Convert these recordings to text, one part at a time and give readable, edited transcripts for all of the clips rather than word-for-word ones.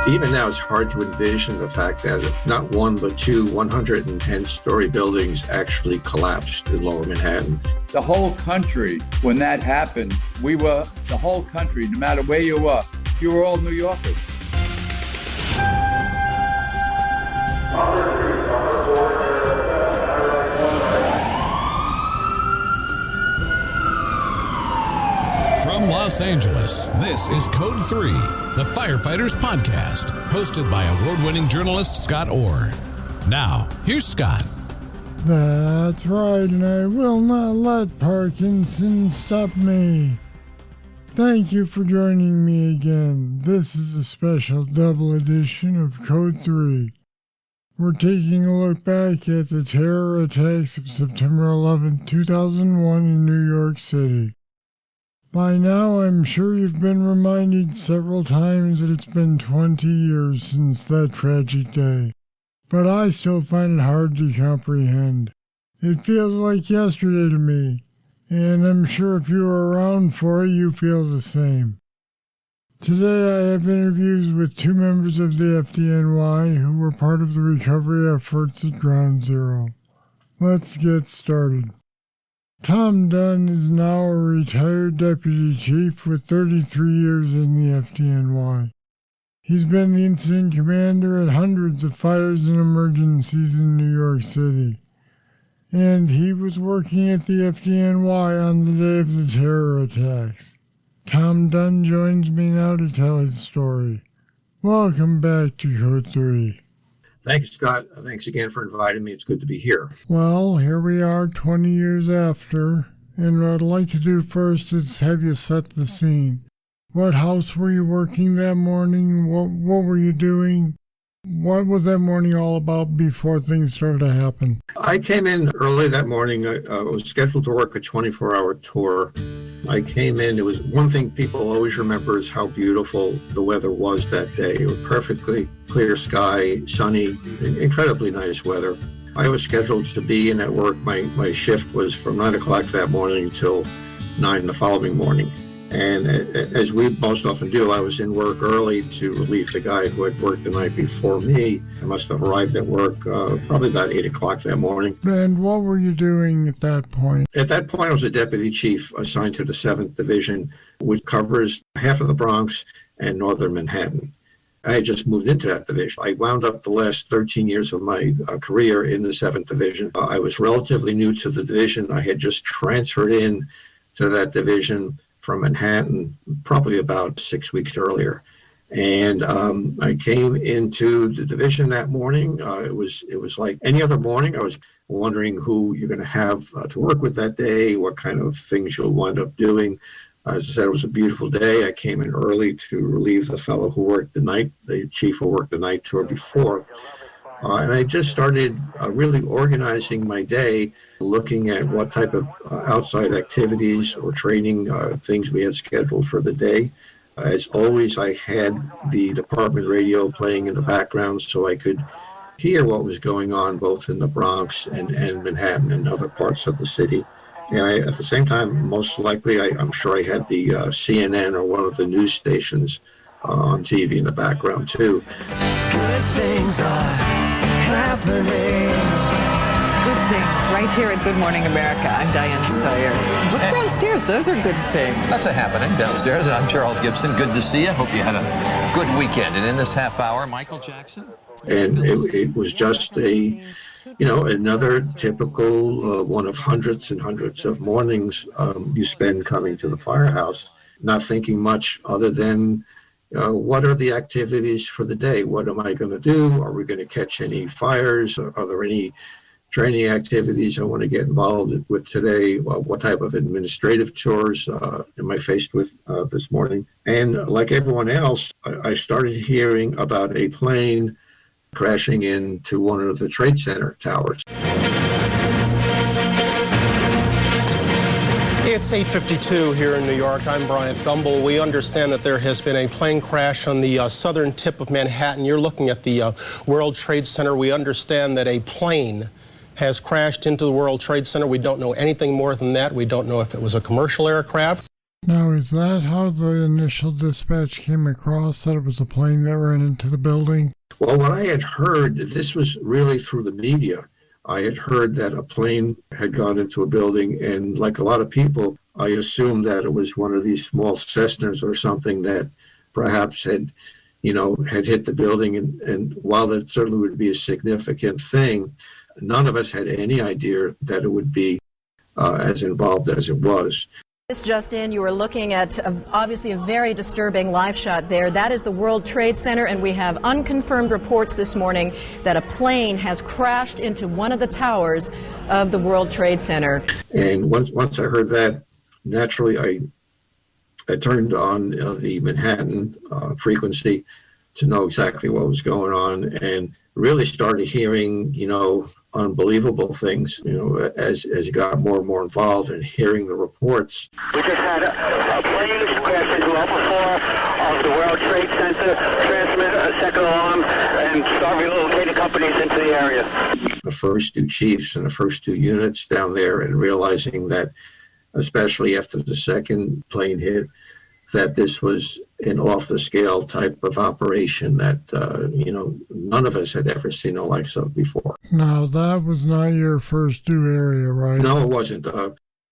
Even now, it's hard to envision the fact that not one, but two 110-story buildings actually collapsed in Lower Manhattan. The whole country, when that happened, the whole country, no matter where you were all New Yorkers. From Los Angeles, this is Code 3, the Firefighters podcast, hosted by award-winning journalist Scott Orr. Now, here's Scott. That's right, and I will not let Parkinson stop me. Thank you for joining me again. This is a special double edition of Code 3. We're taking a look back at the terror attacks of September 11, 2001 in New York City. By now, I'm sure you've been reminded several times that it's been 20 years since that tragic day, but I still find it hard to comprehend. It feels like yesterday to me, and I'm sure if you were around for it, you feel the same. Today, I have interviews with two members of the FDNY who were part of the recovery efforts at Ground Zero. Let's get started. Tom Dunn is now a retired deputy chief with 33 years in the FDNY. He's been the incident commander at hundreds of fires and emergencies in New York City. And he was working at the FDNY on the day of the terror attacks. Tom Dunn joins me now to tell his story. Welcome back to Code 3. Thanks, Scott. Thanks again for inviting me. It's good to be here. Well, here we are 20 years after, and what I'd like to do first is have you set the scene. What house were you working that morning? What were you doing? What was that morning all about before things started to happen? I came in early that morning. I was scheduled to work a 24-hour tour. I came in. It was one thing people always remember is how beautiful the weather was that day. It was perfectly clear sky, sunny, incredibly nice weather. I was scheduled to be in at work. My shift was from 9 o'clock that morning until 9 the following morning. And as we most often do, I was in work early to relieve the guy who had worked the night before me. I must have arrived at work probably about 8 o'clock that morning. And what were you doing at that point? At that point, I was a deputy chief assigned to the 7th Division, which covers half of the Bronx and northern Manhattan. I had just moved into that division. I wound up the last 13 years of my career in the 7th Division. I was relatively new to the division. I had just transferred in to that division from Manhattan probably about 6 weeks earlier. And I came into the division that morning. It was like any other morning. I was wondering who you're going to have to work with that day, what kind of things you'll wind up doing. As I said, it was a beautiful day. I came in early to relieve the fellow who worked the chief who worked the night tour before. And I just started really organizing my day, looking at what type of outside activities or training things we had scheduled for the day. As always, I had the department radio playing in the background so I could hear what was going on both in the Bronx and Manhattan and other parts of the city. And at the same time, most likely, I'm sure I had the CNN or one of the news stations on TV in the background too. Good things are happening. Good things right here at Good Morning America. I'm Diane Sawyer. Look downstairs. Those are good things. That's a happening downstairs. I'm Charles Gibson. Good to see you. Hope you had a good weekend. And in this half hour, Michael Jackson. And it was just another typical one of hundreds and hundreds of mornings you spend coming to the firehouse, not thinking much other than what are the activities for the day? What am I going to do? Are we going to catch any fires? Are there any training activities I want to get involved with today? What type of administrative chores am I faced with this morning? And like everyone else, I started hearing about a plane crashing into one of the Trade Center towers. It's 8:52 here in New York. I'm Bryant Gumbel. We understand that there has been a plane crash on the southern tip of Manhattan. You're looking at the World Trade Center. We understand that a plane has crashed into the World Trade Center. We don't know anything more than that. We don't know if it was a commercial aircraft. Now, is that how the initial dispatch came across, that it was a plane that ran into the building? Well, what I had heard, this was really through the media. I had heard that a plane had gone into a building, and like a lot of people, I assumed that it was one of these small Cessnas or something that perhaps had hit the building. And while that certainly would be a significant thing, none of us had any idea that it would be as involved as it was. This just in, you are looking at obviously a very disturbing live shot there. That is the World Trade Center, and we have unconfirmed reports this morning that a plane has crashed into one of the towers of the World Trade Center. And once I heard that, naturally I turned on the Manhattan frequency to know exactly what was going on, and really started hearing, unbelievable things, as you got more and more involved in hearing the reports. We just had a plane crash into level 4 of the World Trade Center, transmit a second alarm, and start relocating companies into the area. The first two chiefs and the first two units down there, and realizing that, especially after the second plane hit, that this was an off-the-scale type of operation that, none of us had ever seen the likes of before. Now, that was not your first due area, right? No, it wasn't.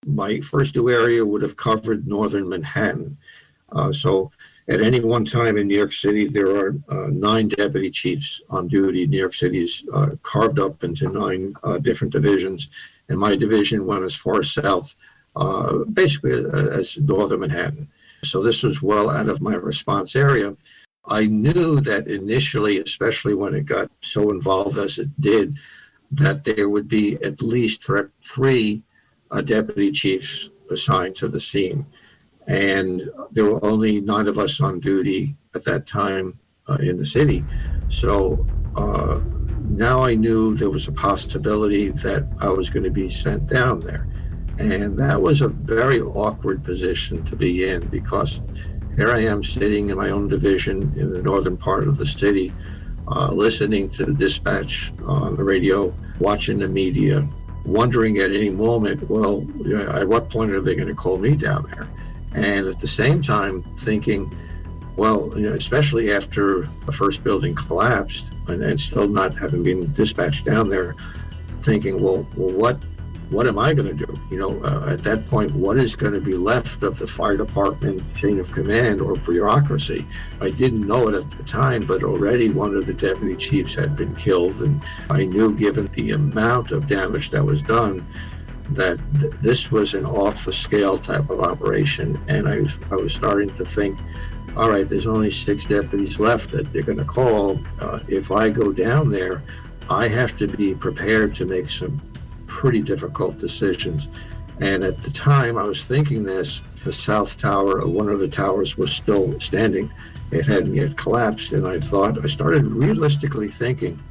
My first due area would have covered northern Manhattan. So at any one time in New York City, there are 9 deputy chiefs on duty. New York City is carved up into 9 different divisions, and my division went as far south, basically as northern Manhattan. So this was well out of my response area. I knew that initially, especially when it got so involved as it did, that there would be at least 3 deputy chiefs assigned to the scene. And there were only 9 of us on duty at that time in the city. So now I knew there was a possibility that I was going to be sent down there. And that was a very awkward position to be in, because here I am sitting in my own division in the northern part of the city, listening to the dispatch on the radio, watching the media, wondering at any moment, well, at what point are they going to call me down there? And at the same time thinking, well, especially after the first building collapsed and still not having been dispatched down there, thinking, well, what am I going to do? At that point, what is going to be left of the fire department chain of command or bureaucracy? I didn't know it at the time, but already one of the deputy chiefs had been killed. And I knew, given the amount of damage that was done, that this was an off-the-scale type of operation. And I was starting to think, all right, there's only 6 deputies left that they're going to call. If I go down there, I have to be prepared to make some pretty difficult decisions. And at the time I was thinking this, the South Tower, one of the towers, was still standing. It hadn't yet collapsed. And I started realistically thinking,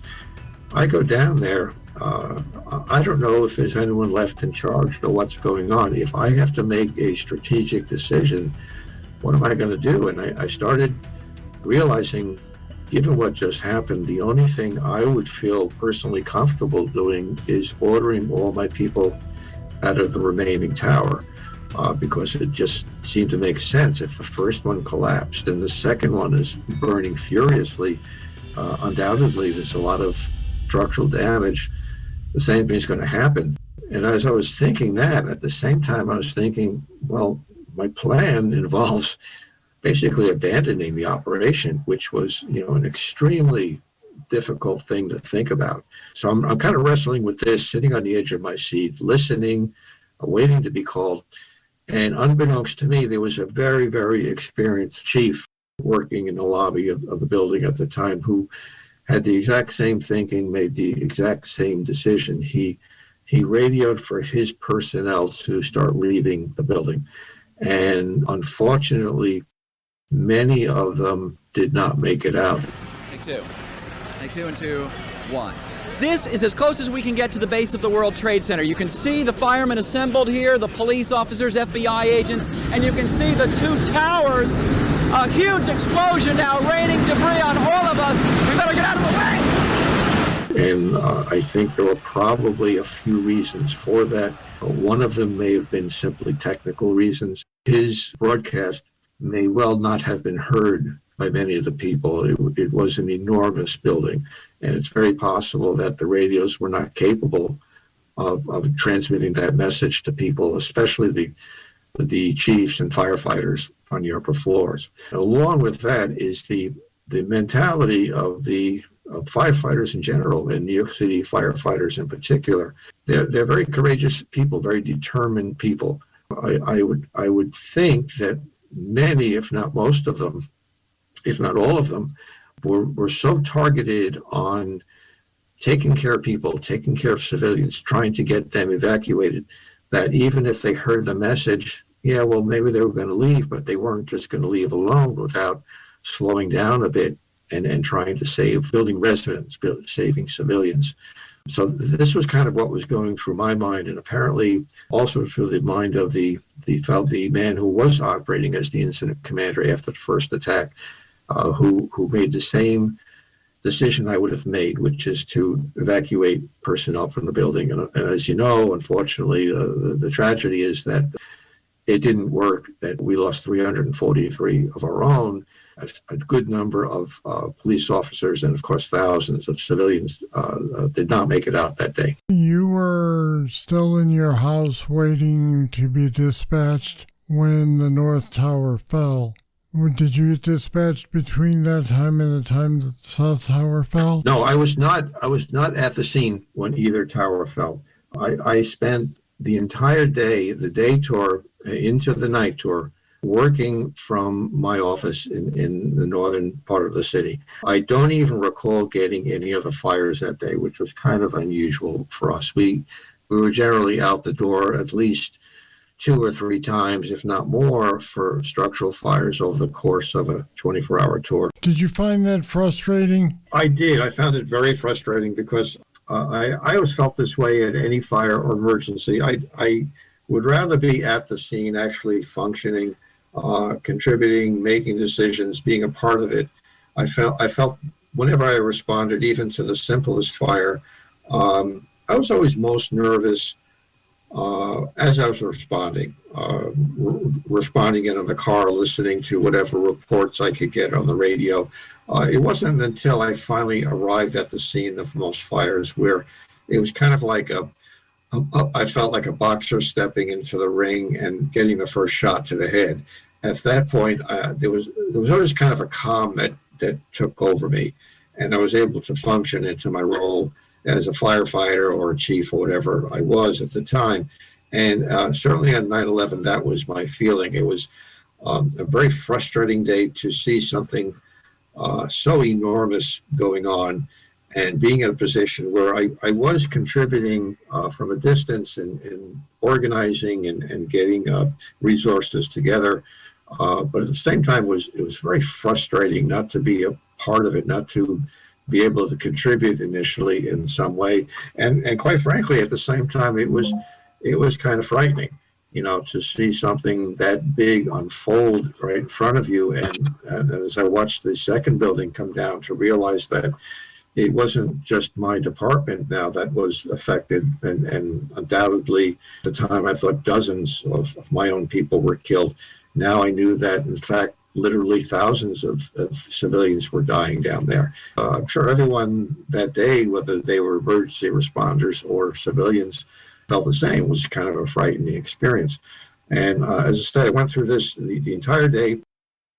I go down there, I don't know if there's anyone left in charge or what's going on. If I have to make a strategic decision, what am I going to do? And I started realizing, given what just happened, the only thing I would feel personally comfortable doing is ordering all my people out of the remaining tower, because it just seemed to make sense. If the first one collapsed and the second one is burning furiously, undoubtedly there's a lot of structural damage. The same thing is going to happen. And as I was thinking that, at the same time I was thinking, well, my plan involves basically abandoning the operation, which was, an extremely difficult thing to think about. So I'm kind of wrestling with this, sitting on the edge of my seat, listening, waiting to be called. And unbeknownst to me, there was a very, very experienced chief working in the lobby of the building at the time who had the exact same thinking, made the exact same decision. He radioed for his personnel to start leaving the building. And unfortunately, many of them did not make it out. Take 2. Take 2 and 2, 1. This is as close as we can get to the base of the World Trade Center. You can see the firemen assembled here, the police officers, FBI agents, and you can see the 2 towers. A huge explosion now, raining debris on all of us. We better get out of the way! And I think there were probably a few reasons for that. One of them may have been simply technical reasons. His broadcast may well not have been heard by many of the people. It was an enormous building, and it's very possible that the radios were not capable of transmitting that message to people, especially the chiefs and firefighters on the upper floors. Along with that is the mentality of firefighters in general, and New York City firefighters in particular. They're very courageous people, very determined people. I would think that many, if not most of them, if not all of them, were so targeted on taking care of people, taking care of civilians, trying to get them evacuated, that even if they heard the message, yeah, well, maybe they were going to leave, but they weren't just going to leave alone without slowing down a bit and trying to save building residents, saving civilians. So this was kind of what was going through my mind, and apparently also through the mind of the man who was operating as the incident commander after the first attack, who made the same decision I would have made, which is to evacuate personnel from the building. And as you know, unfortunately, the tragedy is that it didn't work, that we lost 343 of our own, a good number of police officers, and of course thousands of civilians did not make it out that day. You were still in your house waiting to be dispatched when the North Tower fell. Did you get dispatched between that time and the time that the South Tower fell? No, I was not at the scene when either tower fell. I spent the entire day, the day tour into the night tour, working from my office in the northern part of the city. I don't even recall getting any of the fires that day, which was kind of unusual for us. We were generally out the door at least 2 or 3 times, if not more, for structural fires over the course of a 24-hour tour. Did you find that frustrating? I did. I found it very frustrating because I always felt this way at any fire or emergency. I would rather be at the scene, actually functioning, contributing, making decisions, being a part of it. I felt whenever I responded, even to the simplest fire, I was always most nervous as I was responding in the car, listening to whatever reports I could get on the radio. It wasn't until I finally arrived at the scene of most fires where it was kind of like I felt like a boxer stepping into the ring and getting the first shot to the head. At that point, there was always kind of a calm that took over me, and I was able to function into my role as a firefighter or a chief or whatever I was at the time. And certainly on 9/11, that was my feeling. It was a very frustrating day to see something so enormous going on, and being in a position where I was contributing from a distance in organizing and getting resources together. But at the same time, it was very frustrating not to be a part of it, not to be able to contribute initially in some way. And quite frankly, at the same time, it was kind of frightening, to see something that big unfold right in front of you. And as I watched the second building come down, to realize that it wasn't just my department now that was affected, and undoubtedly at the time I thought dozens of my own people were killed. Now I knew that, in fact, literally thousands of civilians were dying down there. I'm sure everyone that day, whether they were emergency responders or civilians, felt the same. It was kind of a frightening experience. And as I said, I went through this the entire day,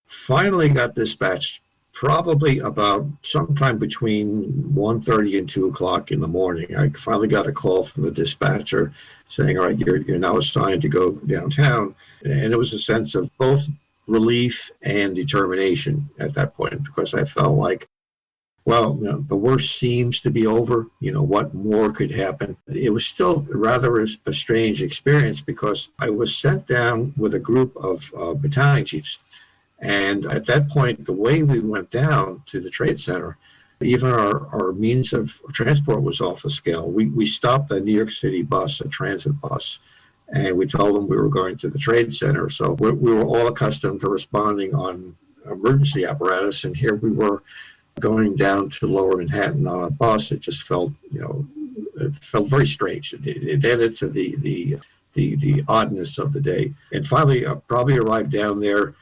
finally got dispatched probably about sometime between 1:30 and 2 o'clock in the morning. I finally got a call from the dispatcher saying, all right, you're now assigned to go downtown. And it was a sense of both relief and determination at that point, because I felt like, well, the worst seems to be over. What more could happen? It was still rather a strange experience, because I was sent down with a group of battalion chiefs. And at that point, the way we went down to the Trade Center, even our means of transport was off the scale. We stopped a New York City bus, a transit bus, and we told them we were going to the Trade Center. So we were all accustomed to responding on emergency apparatus, and here we were going down to Lower Manhattan on a bus, it just felt, it felt very strange. It added to the oddness of the day. And finally, probably arrived down there,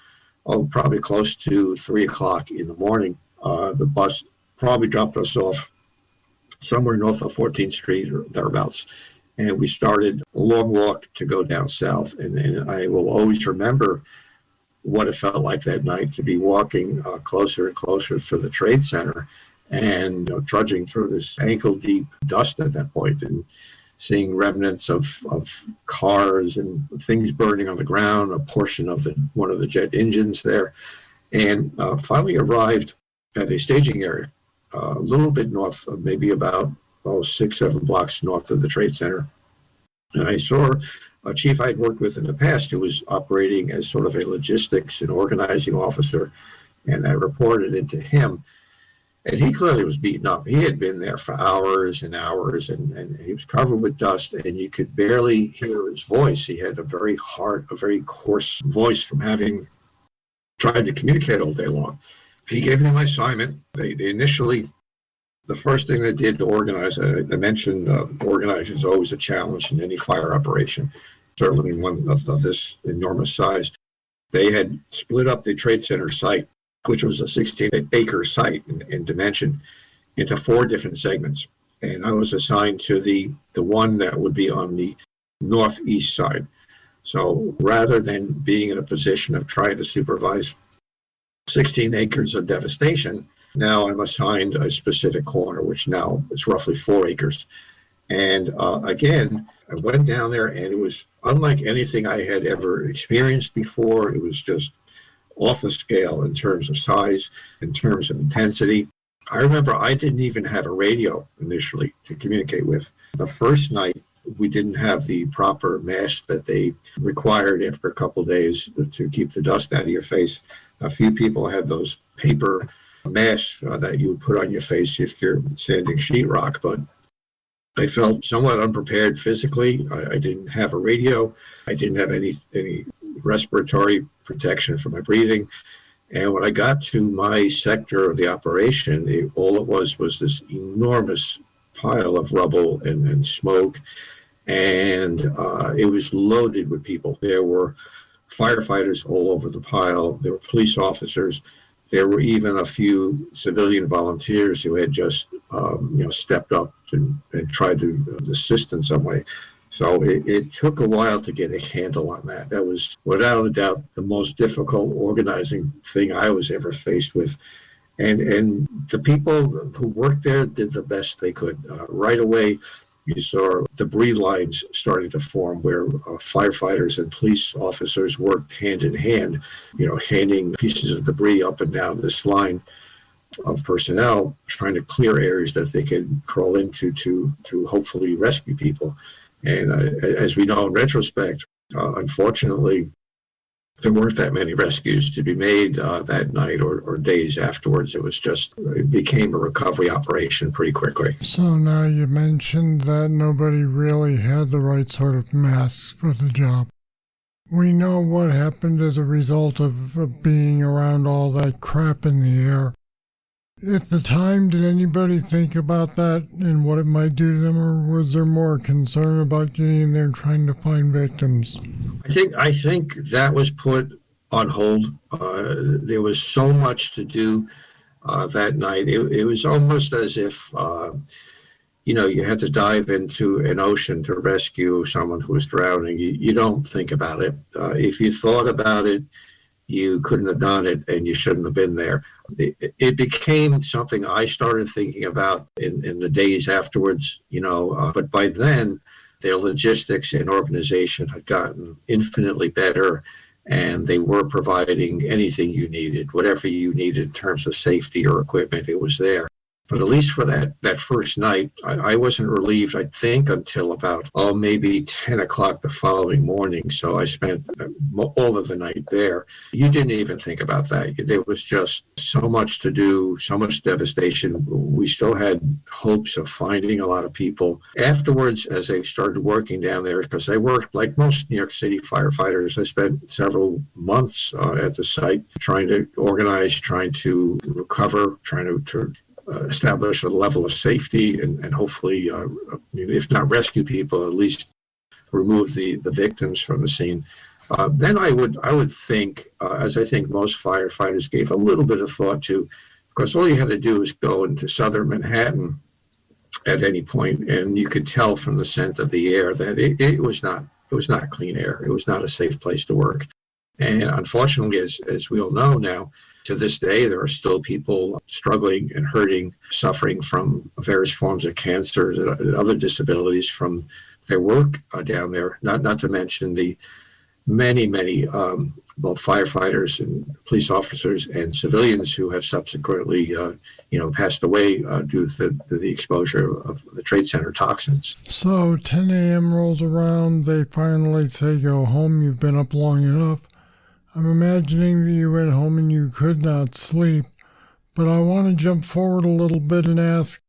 probably close to 3 o'clock in the morning. The bus probably dropped us off somewhere north of 14th Street or thereabouts. And we started a long walk to go down south. And I will always remember what it felt like that night to be walking closer and closer to the Trade Center and trudging through this ankle-deep dust at that point and seeing remnants of cars and things burning on the ground, a portion of one of the jet engines there. And finally arrived at a staging area, a little bit north, maybe about 6-7 blocks north of the Trade Center. And I saw a chief I'd worked with in the past who was operating as sort of a logistics and organizing officer, and I reported into him. And he clearly was beaten up. He had been there for hours and hours, and he was covered with dust, and you could barely hear his voice. He had a very coarse voice from having tried to communicate all day long. He gave me my assignment. They initially, the first thing they did to organize, I mentioned organizing is always a challenge in any fire operation, certainly one of this enormous size. They had split up the Trade Center site, which was a 16-acre site in dimension, into 4 different segments. And I was assigned to the one that would be on the northeast side. So rather than being in a position of trying to supervise 16 acres of devastation, now I'm assigned a specific corner, which now is roughly 4 acres. And again, I went down there, and it was unlike anything I had ever experienced before. It was just off the scale in terms of size, in terms of intensity. I remember I didn't even have a radio initially to communicate with. The first night, we didn't have the proper mask that they required after a couple of days to keep the dust out of your face. A few people had those paper masks that you would put on your face if you're sanding sheetrock, but I felt somewhat unprepared physically. I didn't have a radio. I didn't have any respiratory protection for my breathing. And when I got to my sector of the operation, all it was this enormous pile of rubble and smoke. And it was loaded with people. There were firefighters all over the pile. There were police officers. There were even a few civilian volunteers who had just stepped up and tried to assist in some way. So it took a while to get a handle on that. That was, without a doubt, the most difficult organizing thing I was ever faced with. And the people who worked there did the best they could. Right away, you saw debris lines starting to form where firefighters and police officers worked hand in hand, handing pieces of debris up and down this line of personnel, trying to clear areas that they could crawl into to hopefully rescue people. And as we know in retrospect, unfortunately, there weren't that many rescues to be made that night or days afterwards. It became a recovery operation pretty quickly. So now you mentioned that nobody really had the right sort of masks for the job. We know what happened as a result of being around all that crap in the air. At the time, did anybody think about that and what it might do to them, or was there more concern about getting in there and trying to find victims? I think that was put on hold. There was so much to do that night. It was almost as if you had to dive into an ocean to rescue someone who was drowning. You don't think about it. If you thought about it, you couldn't have done it, and you shouldn't have been there. It became something I started thinking about in the days afterwards, but by then, their logistics and organization had gotten infinitely better, and they were providing anything you needed, whatever you needed in terms of safety or equipment, it was there. But at least for that first night, I wasn't relieved, I think, until about, maybe 10 o'clock the following morning. So I spent all of the night there. You didn't even think about that. There was just so much to do, so much devastation. We still had hopes of finding a lot of people. Afterwards, as I started working down there, because I worked like most New York City firefighters, I spent several months at the site trying to organize, trying to recover, trying to establish a level of safety and hopefully, if not rescue people, at least remove the victims from the scene. Then I would think, as I think most firefighters gave a little bit of thought to, because all you had to do is go into southern Manhattan at any point, and you could tell from the scent of the air that it was not clean air. It was not a safe place to work. And unfortunately, as we all know now, to this day, there are still people struggling and hurting, suffering from various forms of cancer and other disabilities from their work down there, not to mention the many, both firefighters and police officers and civilians who have subsequently, passed away due to the exposure of the Trade Center toxins. So 10 a.m. rolls around, they finally say go home, you've been up long enough. I'm imagining that you went home and you could not sleep, but I want to jump forward a little bit and ask,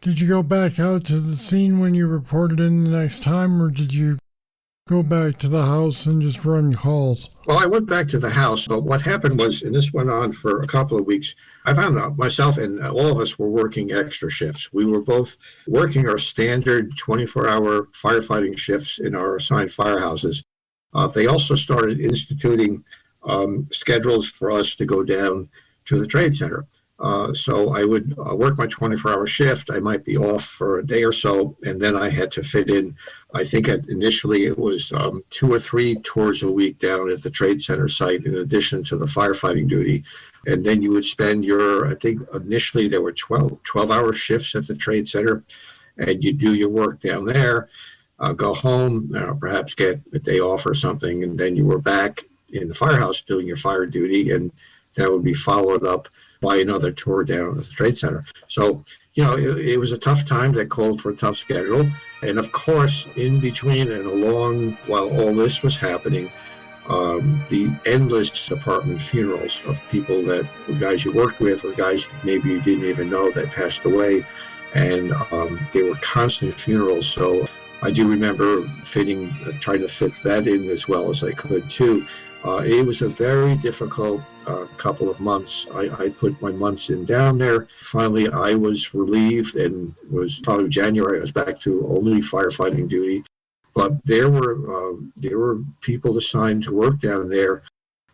did you go back out to the scene when you reported in the next time, or did you go back to the house and just run calls? Well, I went back to the house, but what happened was, and this went on for a couple of weeks, I found out myself and all of us were working extra shifts. We were both working our standard 24-hour firefighting shifts in our assigned firehouses. They also started instituting schedules for us to go down to the Trade Center. So I would work my 24-hour shift. I might be off for a day or so, and then I had to fit in, I think initially it was 2 or 3 tours a week down at the Trade Center site in addition to the firefighting duty. And then you would spend I think initially there were 12-hour shifts at the Trade Center, and you do your work down there, go home, perhaps get a day off or something, and then you were back in the firehouse doing your fire duty, and that would be followed up by another tour down at the Trade Center. So, it was a tough time that called for a tough schedule. And of course, in between and along while all this was happening, the endless department funerals of people that were guys you worked with or guys maybe you didn't even know that passed away. And they were constant funerals. So I do remember trying to fit that in as well as I could too. It was a very difficult couple of months. I put my months in down there. Finally, I was relieved, and it was probably January. I was back to only firefighting duty. But there were people assigned to work down there,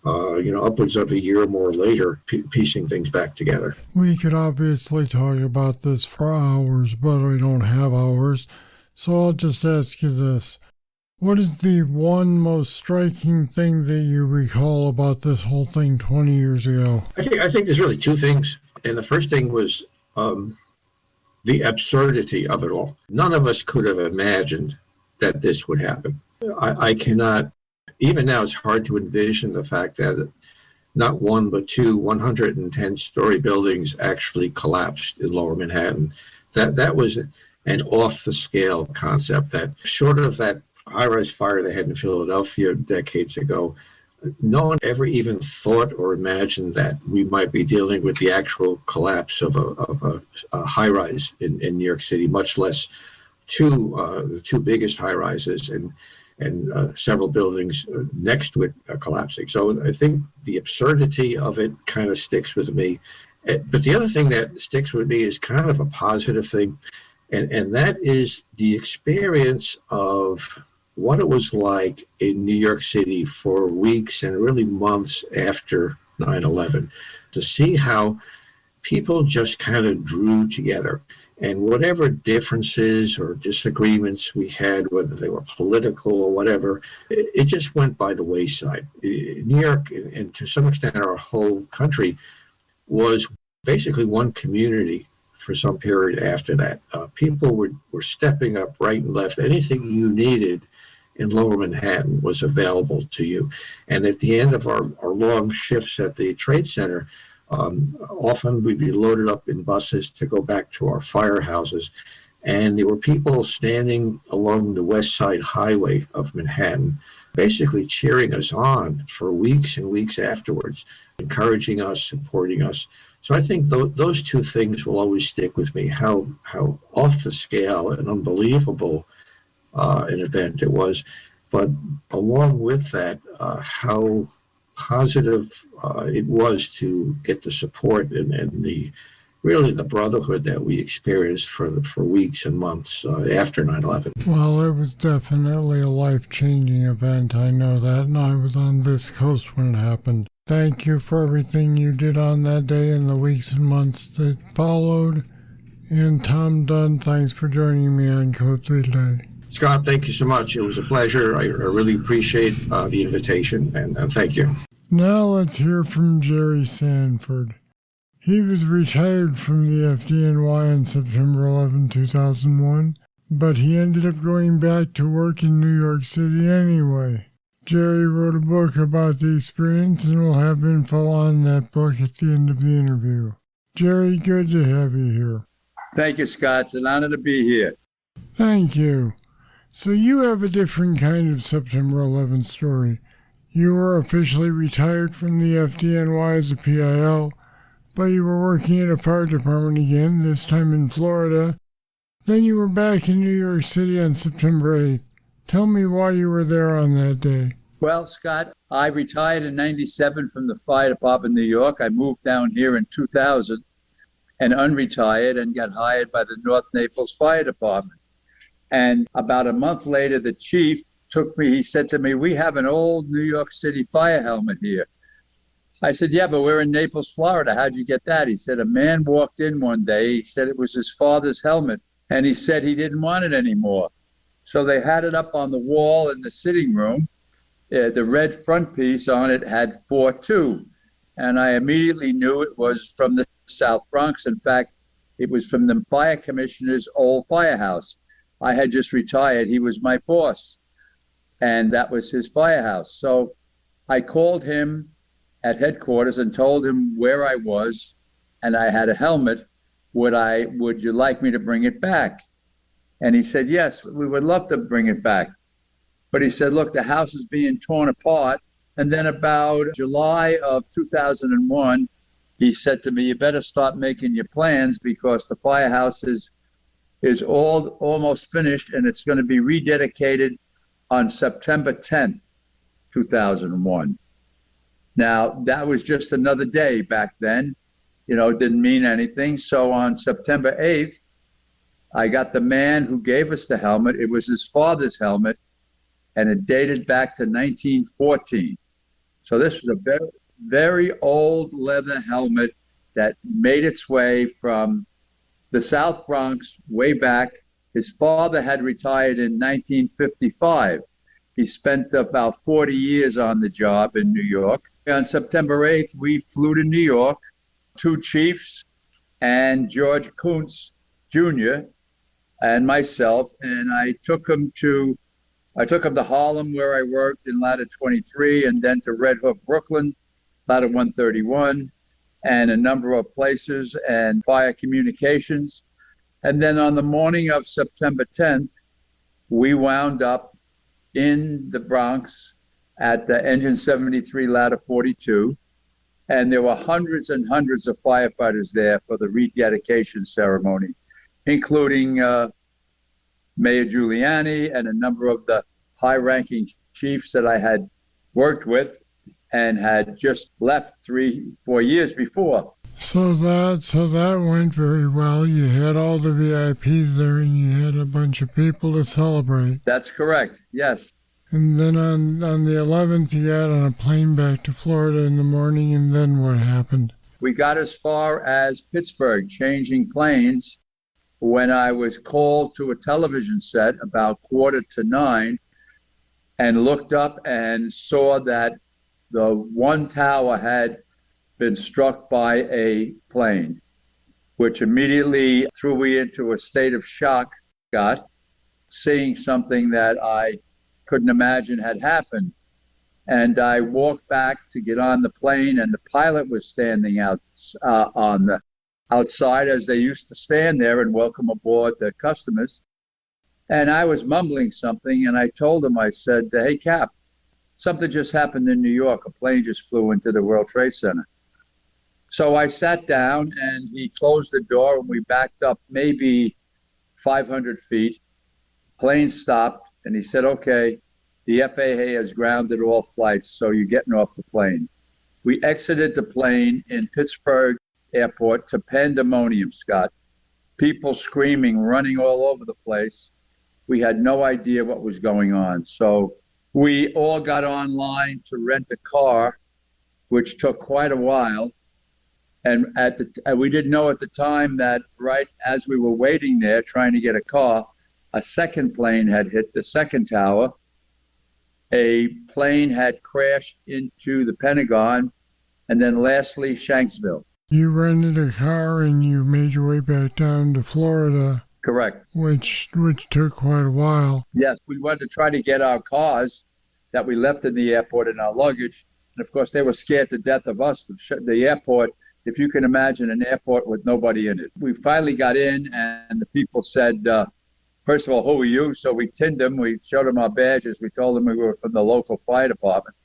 upwards of a year or more later, piecing things back together. We could obviously talk about this for hours, but we don't have hours. So I'll just ask you this. What is the one most striking thing that you recall about this whole thing 20 years ago? I think there's really 2 things. And the first thing was the absurdity of it all. None of us could have imagined that this would happen. I cannot, even now it's hard to envision the fact that not one but 2 110-story buildings actually collapsed in Lower Manhattan. That was an off-the-scale concept that, short of that high-rise fire they had in Philadelphia decades ago, no one ever even thought or imagined that we might be dealing with the actual collapse of a high-rise in New York City, much less the 2 biggest high-rises and several buildings next to it collapsing. So I think the absurdity of it kind of sticks with me. But the other thing that sticks with me is kind of a positive thing, and that is the experience of what it was like in New York City for weeks and really months after 9/11, to see how people just kind of drew together. And whatever differences or disagreements we had, whether they were political or whatever, it just went by the wayside. New York, and to some extent our whole country, was basically one community for some period after that. People were stepping up right and left. Anything you needed in Lower Manhattan was available to you. And at the end of our long shifts at the Trade Center, Often we'd be loaded up in buses to go back to our firehouses, and there were people standing along the West Side Highway of Manhattan, basically cheering us on for weeks and weeks afterwards, encouraging us, supporting us. So I think those two things will always stick with me, how off the scale and unbelievable an event it was, but along with that, how positive it was to get the support and the really the brotherhood that we experienced for weeks and months after 9/11. Well, it was definitely a life-changing event. I know that, and I was on this coast when it happened. Thank you for everything you did on that day and the weeks and months that followed. And Tom Dunn, thanks for joining me on Code 3 today. Scott, thank you so much. It was a pleasure. I really appreciate the invitation, and thank you. Now let's hear from Jerry Sanford. He was retired from the FDNY on September 11, 2001, but he ended up going back to work in New York City anyway. Jerry wrote a book about the experience, and we'll have info on that book at the end of the interview. Jerry, good to have you here. Thank you, Scott. It's an honor to be here. Thank you. So you have a different kind of September 11 story. You were officially retired from the FDNY as a PIL, but you were working at a fire department again, this time in Florida. Then you were back in New York City on September 8th. Tell me why you were there on that day. Well, Scott, I retired in 97 from the fire department in New York. I moved down here in 2000 and unretired and got hired by the North Naples Fire Department. And about a month later, the chief took me, he said to me, "We have an old New York City fire helmet here." I said, "Yeah, but we're in Naples, Florida. How'd you get that?" He said, "A man walked in one day. He said it was his father's helmet, and he said he didn't want it anymore." So they had it up on the wall in the sitting room. The red front piece on it had 4-2, and I immediately knew it was from the South Bronx. In fact, it was from the fire commissioner's old firehouse. I had just retired. He was my boss, and that was his firehouse. So I called him at headquarters and told him where I was, and I had a helmet. Would you like me to bring it back? And he said, "Yes, we would love to bring it back." But he said, "Look, the house is being torn apart." And then about July of 2001, he said to me, "You better start making your plans because the firehouse is almost finished, and it's going to be rededicated on September 10th, 2001. Now, that was just another day back then. You know, it didn't mean anything. So on September 8th, I got the man who gave us the helmet. It was his father's helmet, and it dated back to 1914. So this was a very, very old leather helmet that made its way from the South Bronx way back. His father had retired in 1955. He spent about 40 years on the job in New York. On September 8th, we flew to New York, two chiefs and George Kuntz Jr. and myself, and I took him to Harlem, where I worked in Ladder 23, and then to Red Hook, Brooklyn, Ladder 131, and a number of places, and fire communications. And then on the morning of September 10th, we wound up in the Bronx at the Engine 73, Ladder 42. And there were hundreds and hundreds of firefighters there for the rededication ceremony, including Mayor Giuliani and a number of the high-ranking chiefs that I had worked with and had just left 3-4 years before. So that went very well. You had all the VIPs there, and you had a bunch of people to celebrate. That's correct, yes. And then on the 11th, you got on a plane back to Florida in the morning, and then what happened? We got as far as Pittsburgh, changing planes, when I was called to a television set about 8:45 and looked up and saw that the one tower had been struck by a plane, which immediately threw me into a state of shock, Scott, seeing something that I couldn't imagine had happened. And I walked back to get on the plane, and the pilot was standing out on the outside, as they used to stand there and welcome aboard the customers. And I was mumbling something, and I told him, I said, "Hey, Cap, something just happened in New York. A plane just flew into the World Trade Center." So I sat down, and he closed the door, and we backed up maybe 500 feet. Plane stopped, and he said, "Okay, the FAA has grounded all flights, so you're getting off the plane." We exited the plane in Pittsburgh Airport to pandemonium, Scott. People screaming, running all over the place. We had no idea what was going on. So we all got online to rent a car, which took quite a while. And we didn't know at the time that right as we were waiting there trying to get a car, a second plane had hit the second tower. A plane had crashed into the Pentagon, and then lastly, Shanksville. You rented a car and you made your way back down to Florida. Correct. Which took quite a while. Yes, we wanted to try to get our cars that we left in the airport and our luggage. And of course, they were scared to death of us. The airport, if you can imagine an airport with nobody in it. We finally got in, and the people said, first of all, "Who are you?" So we tinned them. We showed them our badges. We told them we were from the local fire department.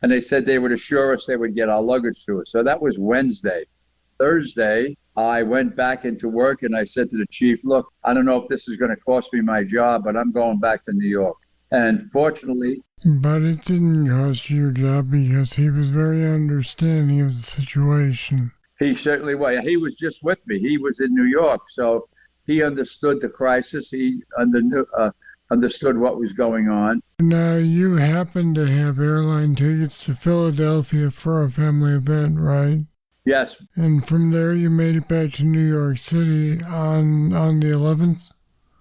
And they said they would assure us they would get our luggage to us. So that was Wednesday. Thursday, I went back into work, and I said to the chief, "Look, I don't know if this is going to cost me my job, but I'm going back to New York." And fortunately... But it didn't cost you your job because he was very understanding of the situation. He certainly was. He was just with me. He was in New York, so he understood the crisis. He understood what was going on. Now, you happened to have airline tickets to Philadelphia for a family event, right? Yes. And from there, you made it back to New York City on the 11th?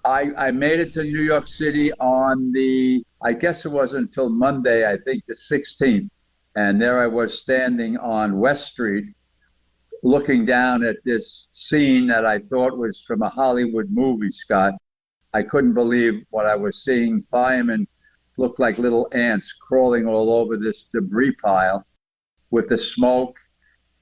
I made it to New York City on I guess it wasn't until Monday, I think the 16th. And there I was standing on West Street, looking down at this scene that I thought was from a Hollywood movie, Scott. I couldn't believe what I was seeing. Firemen looked like little ants crawling all over this debris pile with the smoke.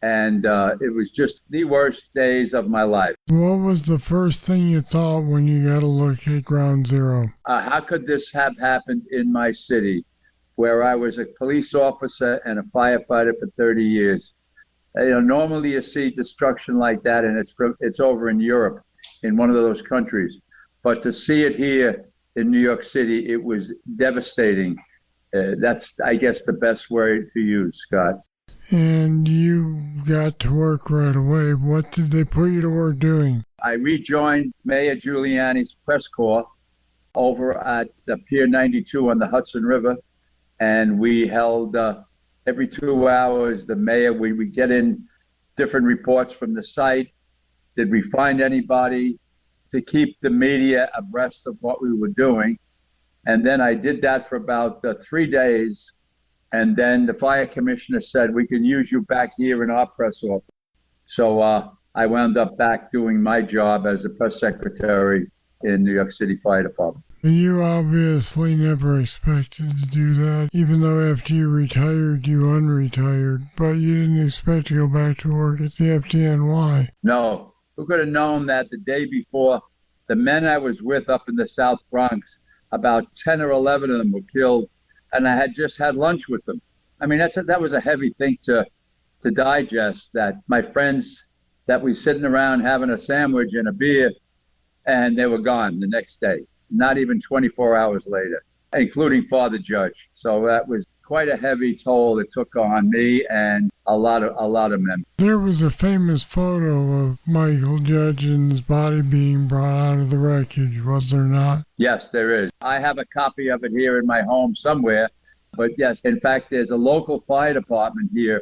And it was just the worst days of my life. What was the first thing you thought when you got a look at Ground Zero? How could this have happened in my city, where I was a police officer and a firefighter for 30 years? Normally you see destruction like that, and it's over in Europe, in one of those countries. But to see it here in New York City, it was devastating. That's, I guess, the best word to use, Scott. And you got to work right away. What did they put you to work doing? I rejoined Mayor Giuliani's press corps over at the Pier 92 on the Hudson River, and we held every 2 hours the mayor, we would get in different reports from the site. Did we find anybody? To keep the media abreast of what we were doing. And then I did that for about 3 days. And then the fire commissioner said, "We can use you back here in our press office." So I wound up back doing my job as the press secretary in New York City Fire Department. You obviously never expected to do that, even though after you retired, you unretired. But you didn't expect to go back to work at the FDNY. No. Who could have known that the day before, the men I was with up in the South Bronx, about 10 or 11 of them were killed. And I had just had lunch with them. I mean, that was a heavy thing to digest, that my friends that we sitting around having a sandwich and a beer, and they were gone the next day, not even 24 hours later, including Father Judge. So that was quite a heavy toll it took on me and a lot of men. There was a famous photo of Michael Judge and his body being brought out of the wreckage, was there not? Yes, there is. I have a copy of it here in my home somewhere. But yes, in fact, there's a local fire department here,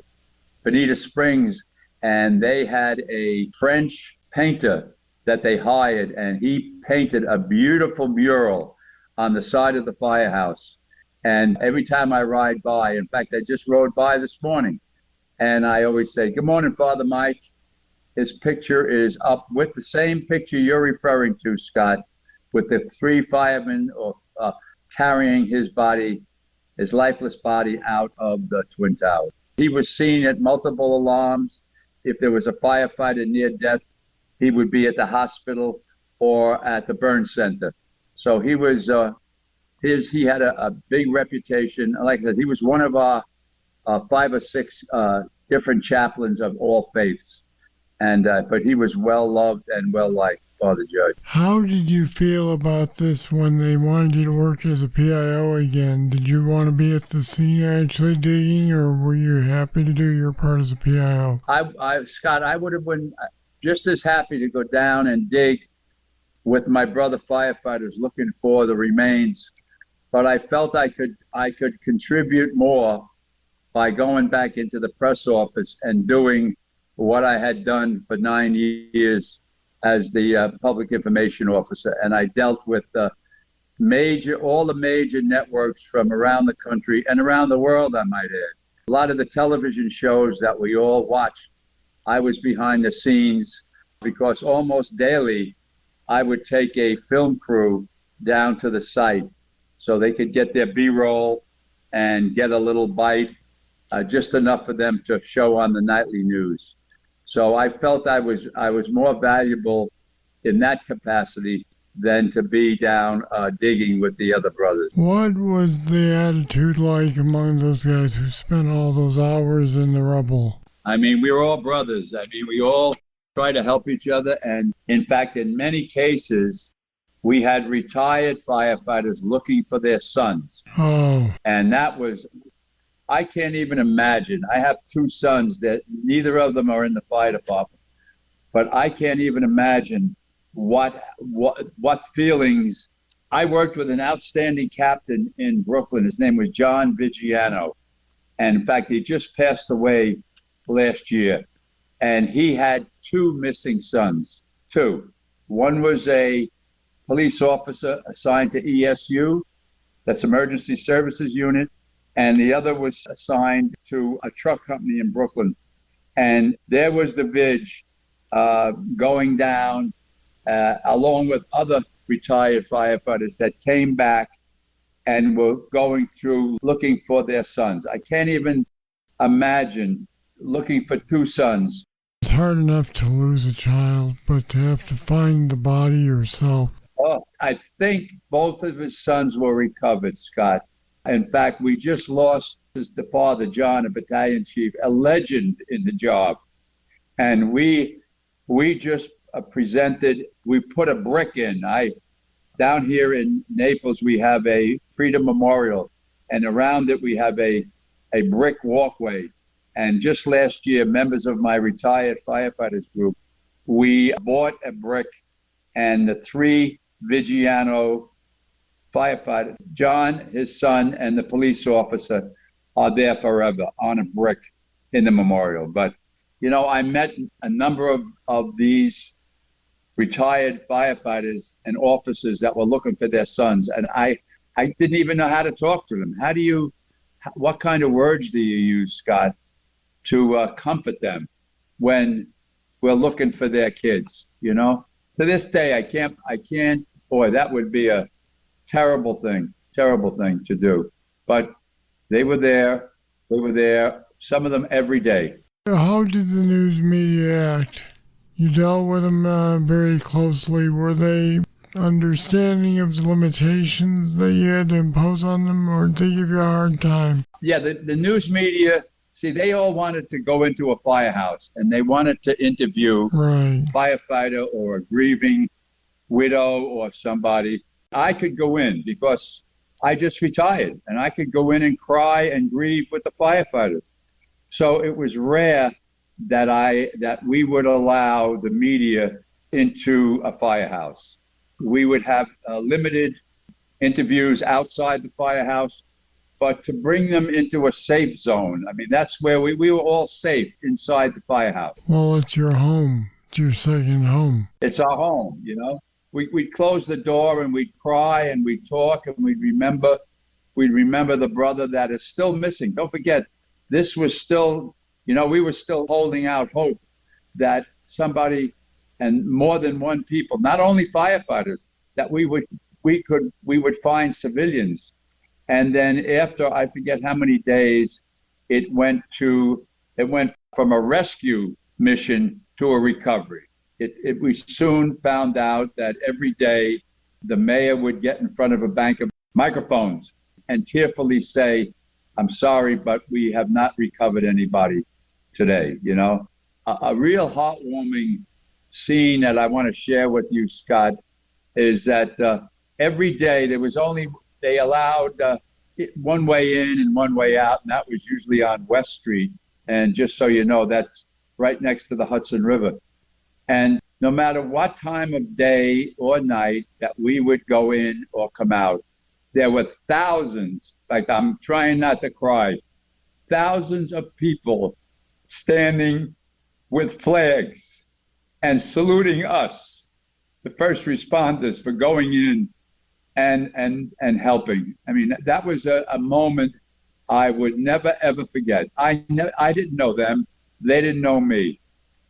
Bonita Springs, and they had a French painter that they hired, and he painted a beautiful mural on the side of the firehouse. And every time I ride by, in fact, I just rode by this morning, and I always say, "Good morning, Father Mike." His picture is up with the same picture you're referring to, Scott, with the 3 firemen carrying his body his lifeless body out of the Twin Towers. He was seen at multiple alarms. If there was a firefighter near death, he would be at the hospital or at the burn center. So he was, he had a big reputation. Like I said, he was one of our 5 or 6 different chaplains of all faiths. And but he was well loved and well liked, Father Judge. How did you feel about this when they wanted you to work as a PIO again? Did you want to be at the scene actually digging, or were you happy to do your part as a PIO? Scott, I would have been just as happy to go down and dig with my brother firefighters looking for the remains, but I felt I could contribute more by going back into the press office and doing what I had done for 9 years as the public information officer. And I dealt with all the major networks from around the country and around the world, I might add. A lot of the television shows that we all watch, I was behind the scenes, because almost daily I would take a film crew down to the site so they could get their B-roll and get a little bite, just enough for them to show on the nightly news. So I felt I was more valuable in that capacity than to be down digging with the other brothers. What was the attitude like among those guys who spent all those hours in the rubble? I mean, we were all brothers. I mean, we all try to help each other. And in fact, in many cases, we had retired firefighters looking for their sons. Oh. And that was, I can't even imagine. I have 2 sons that neither of them are in the fire department, but I can't even imagine what feelings. I worked with an outstanding captain in Brooklyn. His name was John Vigiano. And in fact, he just passed away last year. And he had 2 missing sons, 2. One was a police officer assigned to ESU, that's Emergency Services Unit, and the other was assigned to a truck company in Brooklyn. And there was the Vig going down along with other retired firefighters that came back and were going through looking for their sons. I can't even imagine looking for 2 sons. It's hard enough to lose a child, but to have to find the body yourself. Oh, I think both of his sons were recovered, Scott. In fact, we just lost his father, John, a battalion chief, a legend in the job. And we just presented, we put a brick in. Down here in Naples, we have a Freedom Memorial, and around it we have a brick walkway. And just last year, members of my retired firefighters group, we bought a brick, and the 3 Vigiano firefighters, John, his son, and the police officer, are there forever on a brick in the memorial. But, you know, I met a number of these retired firefighters and officers that were looking for their sons, and I didn't even know how to talk to them. What kind of words do you use, Scott, to comfort them when we're looking for their kids, you know? To this day, I can't, boy, that would be a terrible thing to do. But they were there, some of them every day. How did the news media act? You dealt with them very closely. Were they understanding of the limitations that you had to impose on them, or did they give you a hard time? Yeah, the news media, see, they all wanted to go into a firehouse, and they wanted to interview a firefighter or a grieving widow or somebody. I could go in because I just retired, and I could go in and cry and grieve with the firefighters. So it was rare that we would allow the media into a firehouse. We would have limited interviews outside the firehouse, but to bring them into a safe zone, I mean, that's where we were all safe inside the firehouse. Well, it's your home. It's your second home. It's our home, you know. We'd close the door and we'd cry and we'd talk and we'd remember the brother that is still missing. Don't forget, this was still, you know, we were still holding out hope that somebody, and more than one people, not only firefighters, that we would find civilians. And then after, I forget how many days, it went from a rescue mission to a recovery. We soon found out that every day the mayor would get in front of a bank of microphones and tearfully say, "I'm sorry, but we have not recovered anybody today." You know, a real heartwarming scene that I want to share with you, Scott, is that every day they allowed one way in and one way out, and that was usually on West Street. And just so you know, that's right next to the Hudson River. And no matter what time of day or night that we would go in or come out, there were thousands, like I'm trying not to cry, thousands of people standing with flags and saluting us, the first responders, for going in and helping. I mean, that was a moment I would never, ever forget. I didn't know them. They didn't know me.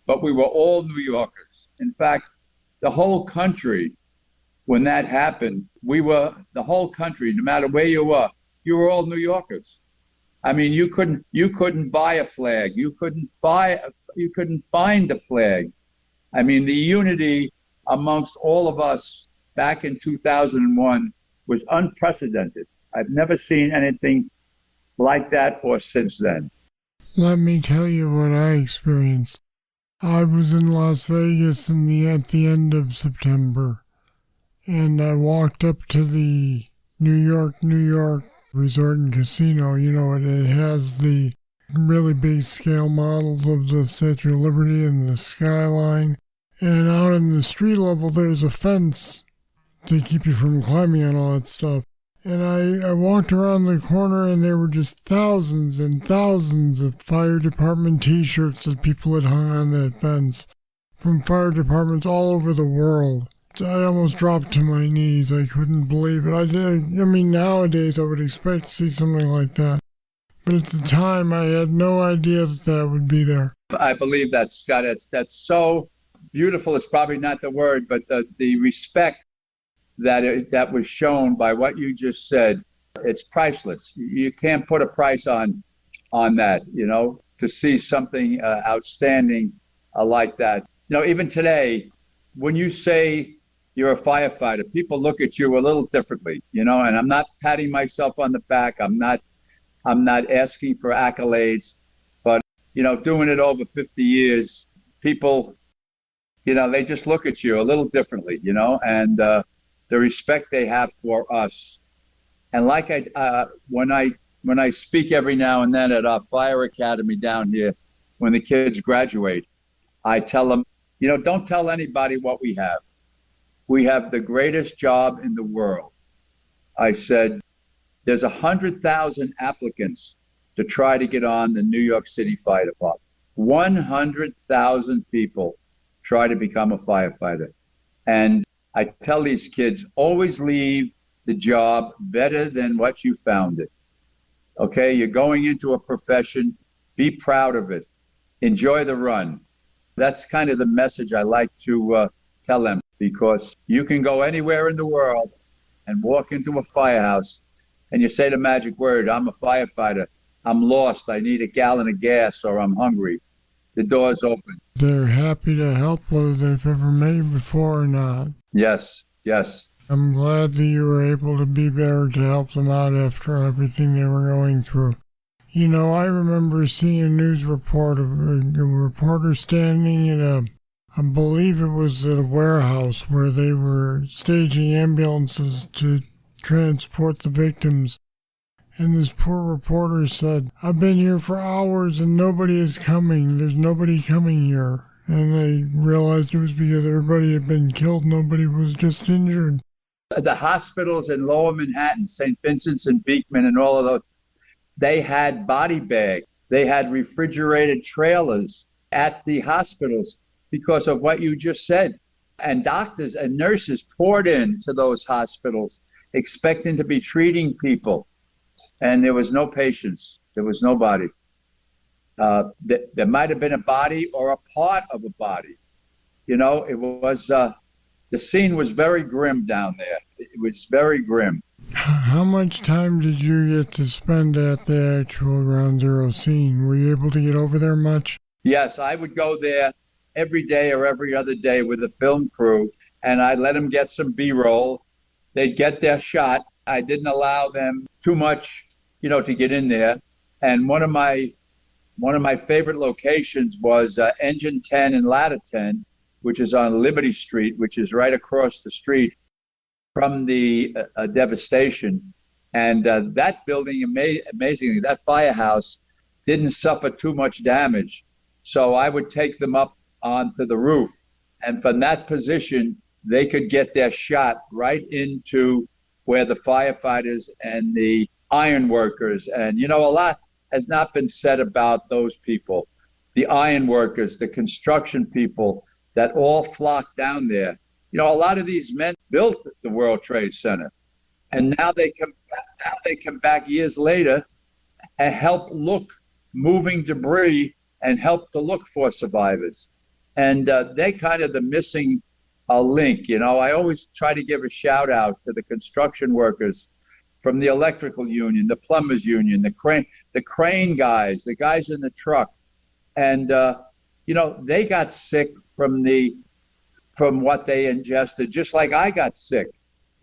But we were all New Yorkers. In fact, the whole country, when that happened, the whole country, no matter where you were all New Yorkers. I mean, you couldn't buy a flag. You couldn't find a flag. I mean, the unity amongst all of us back in 2001 was unprecedented. I've never seen anything like that or since then. Let me tell you what I experienced. I was in Las Vegas at the end of September, and I walked up to the New York Resort and Casino. You know, it has the really big scale models of the Statue of Liberty and the skyline. And out in the street level, there's a fence to keep you from climbing on all that stuff. And I walked around the corner, and there were just thousands and thousands of fire department T-shirts that people had hung on that fence from fire departments all over the world. I almost dropped to my knees. I couldn't believe it. I mean, nowadays I would expect to see something like that. But at the time, I had no idea that would be there. I believe that, Scott. That's so beautiful. It's probably not the word, but the respect that was shown by what you just said, it's priceless. You can't put a price on that, you know, to see something outstanding like that. You know, even today, when you say you're a firefighter, people look at you a little differently, you know, and I'm not patting myself on the back. I'm not asking for accolades, but, you know, doing it over 50 years, people, you know, they just look at you a little differently, you know, and the respect they have for us. And like when I speak every now and then at our fire academy down here, when the kids graduate, I tell them, you know, don't tell anybody what we have. We have the greatest job in the world. I said, there's 100,000 applicants to try to get on the New York City Fire Department. 100,000 people try to become a firefighter. And I tell these kids, always leave the job better than what you found it. Okay, you're going into a profession, be proud of it. Enjoy the run. That's kind of the message I like to tell them, because you can go anywhere in the world and walk into a firehouse and you say the magic word, I'm a firefighter, I'm lost, I need a gallon of gas, or I'm hungry. The door's open. They're happy to help, whether they've ever met you before or not. Yes, yes. I'm glad that you were able to be there to help them out after everything they were going through. You know, I remember seeing a news report of a reporter standing in I believe it was at a warehouse where they were staging ambulances to transport the victims. And this poor reporter said, I've been here for hours and nobody is coming. There's nobody coming here. And they realized it was because everybody had been killed. Nobody was just injured. The hospitals in Lower Manhattan, St. Vincent's and Beekman and all of those, they had body bags. They had refrigerated trailers at the hospitals because of what you just said. And doctors and nurses poured into those hospitals expecting to be treating people. And there was no patients. There was nobody. There might have been a body or a part of a body. You know, it was, the scene was very grim down there. It was very grim. How much time did you get to spend at the actual ground zero scene? Were you able to get over there much? Yes, I would go there every day or every other day with a film crew, and I'd let them get some B-roll. They'd get their shot. I didn't allow them too much, to get in there. And one of my favorite locations was Engine 10 and Ladder 10, which is on Liberty Street, which is right across the street from the devastation. And that building, amazingly, that firehouse didn't suffer too much damage. So I would take them up onto the roof. And from that position, they could get their shot right into where the firefighters and the iron workers, and a lot has not been said about those people, the iron workers, the construction people that all flocked down there. A lot of these men built the World Trade Center, and now they come back years later and help look moving debris and help to look for survivors. And they kind of the missing link. I always try to give a shout out to the construction workers from the electrical union, the plumbers union, the crane guys, the guys in the truck. And, they got sick from what they ingested, just like I got sick,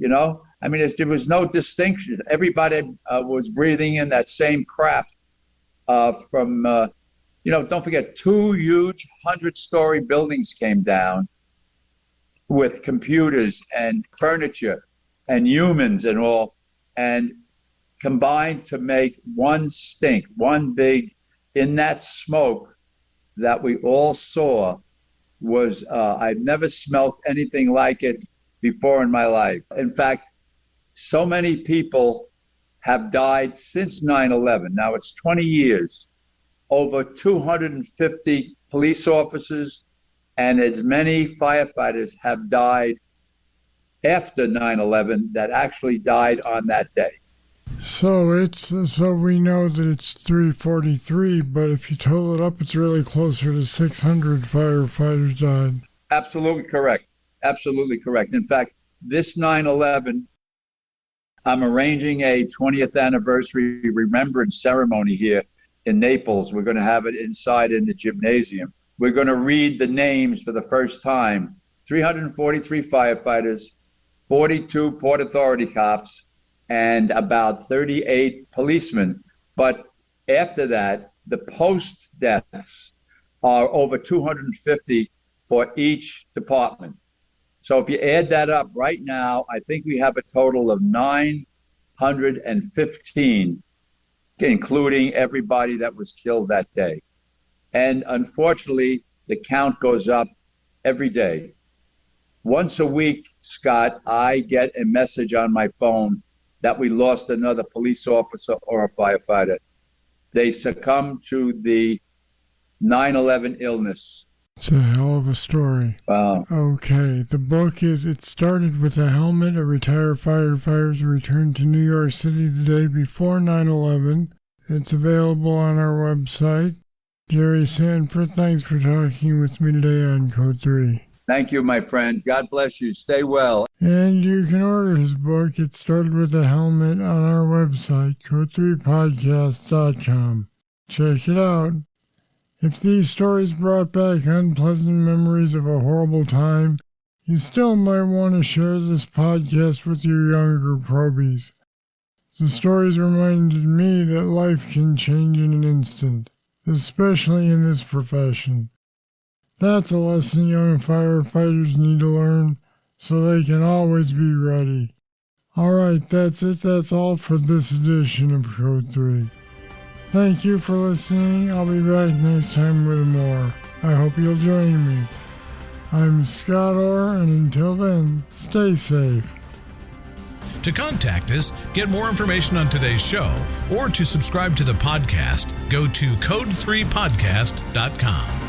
there was no distinction. Everybody was breathing in that same crap from, don't forget, 2 huge 100-story buildings came down with computers and furniture and humans and all, and combined to make one stink, one big, in that smoke that we all saw was, I've never smelled anything like it before in my life. In fact, so many people have died since 9/11. Now it's 20 years. Over 250 police officers and as many firefighters have died after 9/11 that actually died on that day. So we know that it's 343, but if you total it up, it's really closer to 600 firefighters died. Absolutely correct. Absolutely correct. In fact, this 9/11, I'm arranging a 20th anniversary remembrance ceremony here in Naples. We're going to have it inside in the gymnasium. We're going to read the names for the first time. 343 firefighters, 42 Port Authority cops, and about 38 policemen. But after that, the post deaths are over 250 for each department. So if you add that up right now, I think we have a total of 915, including everybody that was killed that day. And unfortunately, the count goes up every day. Once a week, Scott, I get a message on my phone that we lost another police officer or a firefighter. They succumbed to the 9/11 illness. It's a hell of a story. Wow. Okay, the book is It Started with a Helmet, a retired firefighter's return to New York City the day before 9/11. It's available on our website. Jerry Sanford, thanks for talking with me today on Code 3. Thank you, my friend. God bless you. Stay well. And you can order his book, It Started with a Helmet, on our website, code3podcast.com. Check it out. If these stories brought back unpleasant memories of a horrible time, you still might want to share this podcast with your younger probies. The stories reminded me that life can change in an instant, especially in this profession. That's a lesson young firefighters need to learn so they can always be ready. All right, that's it. That's all for this edition of Code 3. Thank you for listening. I'll be back next time with more. I hope you'll join me. I'm Scott Orr, and until then, stay safe. To contact us, get more information on today's show, or to subscribe to the podcast, go to code3podcast.com.